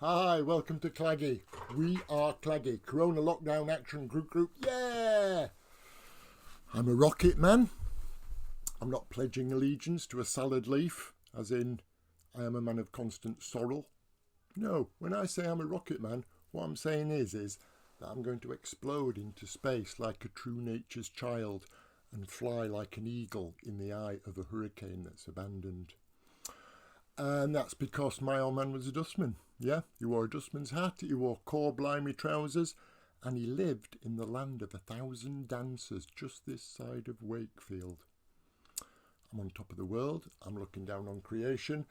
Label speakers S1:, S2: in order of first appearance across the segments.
S1: Hi, welcome to CLAGGY. We are CLAGGY, Corona Lockdown Action Group. Yeah! I'm a rocket man. I'm not pledging allegiance to a salad leaf, as in I am a man of constant sorrel. No, when I say I'm a rocket man, what I'm saying is that I'm going to explode into space like a true nature's child and fly like an eagle in the eye of a hurricane that's abandoned. And that's because my old man was a dustman. Yeah, he wore a dustman's hat, he wore core blimey trousers, and he lived in the land of 1,000 dancers just this side of Wakefield. I'm on top of the world, I'm looking down on creation,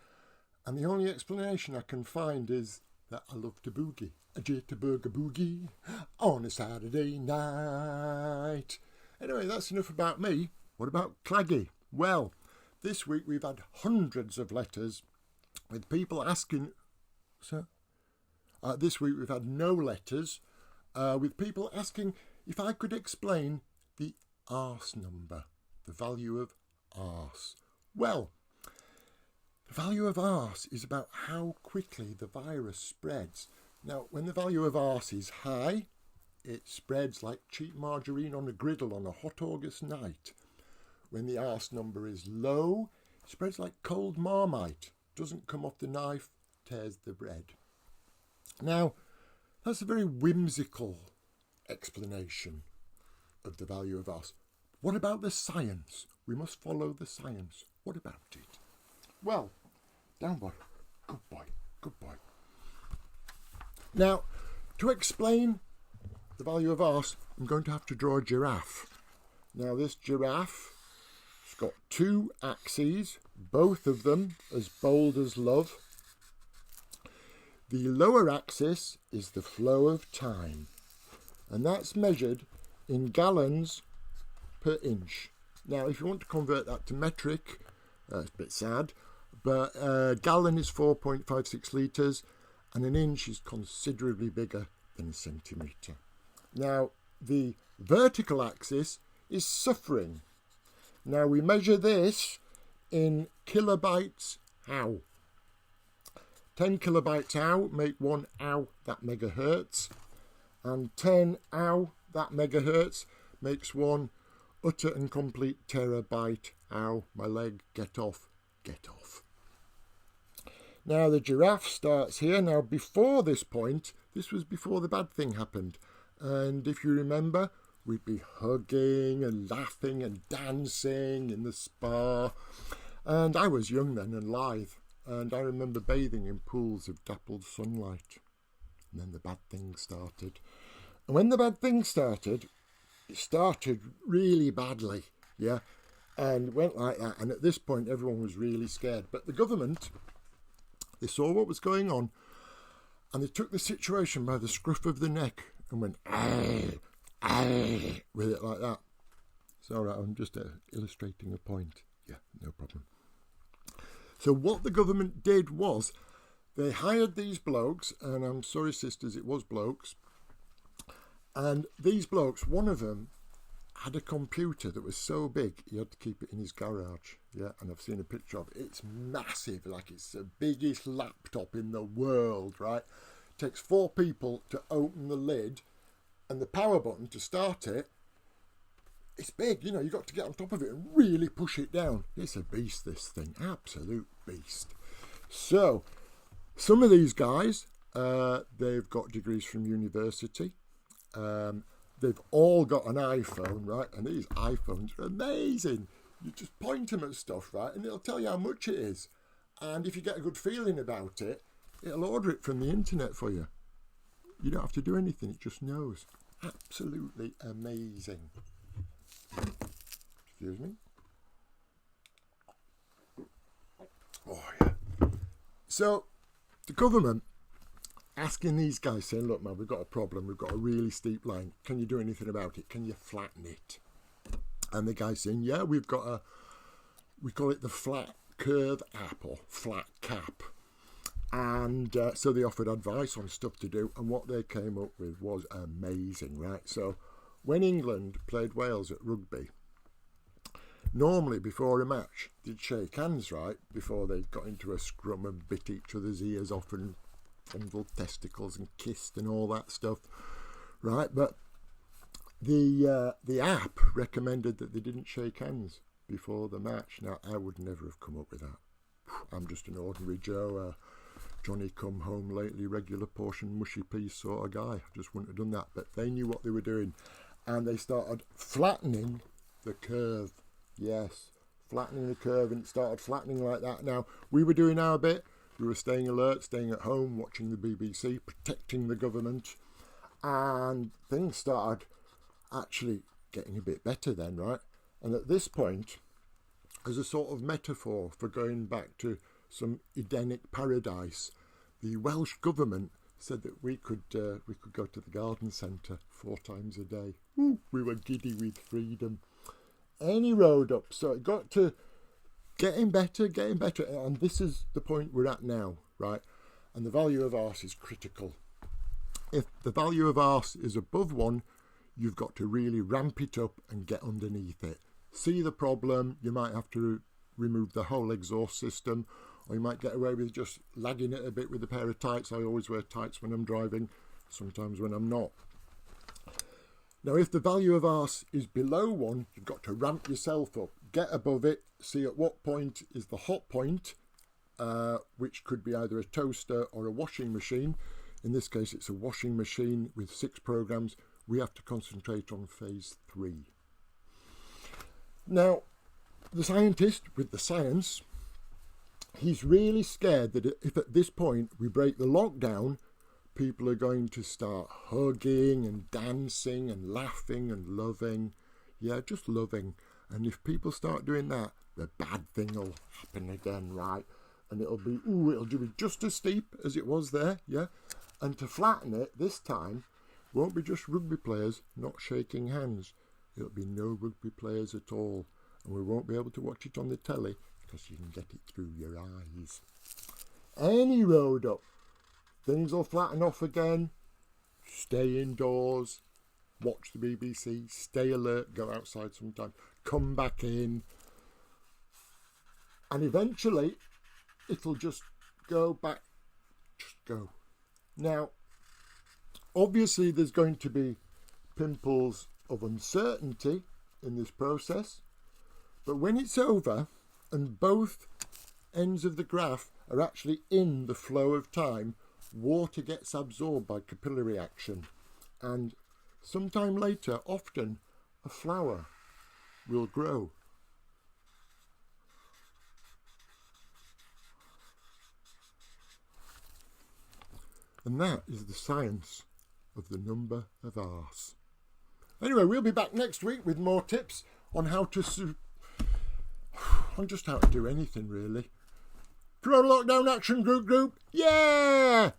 S1: and the only explanation I can find is that I love to boogie, a jitterbug boogie, on a Saturday night. Anyway, that's enough about me. What about CLAGGY? Well, this week we've had hundreds of letters with people asking... this week we've had no letters with people asking if I could explain the arse number, the value of arse. Well, the value of arse is about how quickly the virus spreads. Now, when the value of arse is high, it spreads like cheap margarine on a griddle on a hot August night. When the arse number is low, it spreads like cold Marmite. Doesn't come off the knife, tears the bread. Now, that's a very whimsical explanation of the value of arse. What about the science? We must follow the science. What about it? Well, down boy. Good boy. Good boy. Now, to explain the value of arse, I'm going to have to draw a giraffe. Now, this giraffe has got two axes, both of them as bold as love. The lower axis is the flow of time, and that's measured in gallons per inch. Now, if you want to convert that to metric, it's a bit sad, but a gallon is 4.56 litres, and an inch is considerably bigger than a centimetre. Now, the vertical axis is suffering. Now, we measure this in kilobytes hour. 10 kilobytes hour make 1 ow that megahertz, and 10 ow that megahertz makes 1 utter and complete terabyte. Ow, my leg, get off, get off. Now the giraffe starts here. Now before this point, this was before the bad thing happened, and if you remember, we'd be hugging and laughing and dancing in the spa, and I was young then and lithe. And I remember bathing in pools of dappled sunlight. And then the bad thing started. And when the bad thing started, it started really badly, yeah? And went like that. And at this point, everyone was really scared. But the government, they saw what was going on, and they took the situation by the scruff of the neck and went, aye, aye, with it like that. It's all right, I'm just illustrating a point. Yeah, no problem. So what the government did was they hired these blokes, and I'm sorry, sisters, it was blokes. And these blokes, one of them had a computer that was so big, he had to keep it in his garage. Yeah, and I've seen a picture of it. It's massive, like it's the biggest laptop in the world, right? It takes 4 people to open the lid and the power button to start it. It's big, you know, you've got to get on top of it and really push it down. It's a beast, this thing. Absolute beast. So, some of these guys, they've got degrees from university. They've all got an iPhone, right? And these iPhones are amazing. You just point them at stuff, right? And it'll tell you how much it is. And if you get a good feeling about it, it'll order it from the internet for you. You don't have to do anything. It just knows. Absolutely amazing. Excuse me. Oh, yeah. So, the government asking these guys, saying, look, man, we've got a problem. We've got a really steep line. Can you do anything about it? Can you flatten it? And the guy's saying, yeah, we call it the flat curve app or flat cap. And so they offered advice on stuff to do. And what they came up with was amazing, right? So, when England played Wales at rugby, normally before a match, they'd shake hands, right, before they got into a scrum and bit each other's ears off and fondled testicles and kissed and all that stuff, right? But the app recommended that they didn't shake hands before the match. Now, I would never have come up with that. I'm just an ordinary Joe, Johnny come home lately, regular portion, mushy peas sort of guy. I just wouldn't have done that. But they knew what they were doing, and they started flattening the curve. Yes, flattening the curve, and it started flattening like that. Now, we were doing our bit. We were staying alert, staying at home, watching the BBC, protecting the government, and things started actually getting a bit better then, right? And at this point, as a sort of metaphor for going back to some Edenic paradise, the Welsh government said that we could go to the garden centre 4 times a day. Ooh, we were giddy with freedom. Any road up, so it got to getting better, and this is the point we're at now, right? And the value of arse is critical. If the value of arse is above 1, you've got to really ramp it up and get underneath it. See the problem, you might have to remove the whole exhaust system, or you might get away with just lagging it a bit with a pair of tights. I always wear tights when I'm driving, sometimes when I'm not. Now, if the value of arse is below 1, you've got to ramp yourself up, get above it, see at what point is the hot point, which could be either a toaster or a washing machine. In this case, it's a washing machine with 6 programs. We have to concentrate on phase 3. Now, the scientist with the science, he's really scared that if at this point we break the lockdown, people are going to start hugging and dancing and laughing and loving. Yeah, just loving. And if people start doing that, the bad thing will happen again, right? And it'll be just as steep as it was there, yeah? And to flatten it, this time, won't be just rugby players not shaking hands. It'll be no rugby players at all. And we won't be able to watch it on the telly because you can get it through your eyes. Any road up, things will flatten off again. Stay indoors, watch the BBC, stay alert, go outside sometime, come back in. And eventually, it'll just go back, just go. Now, obviously there's going to be pimples of uncertainty in this process, but when it's over and both ends of the graph are actually in the flow of time, water gets absorbed by capillary action, and sometime later, often, a flower will grow. And that is the science of the number of arse. Anyway, we'll be back next week with more tips on how to on just how to do anything, really. Corona Lockdown Action Group, yeah!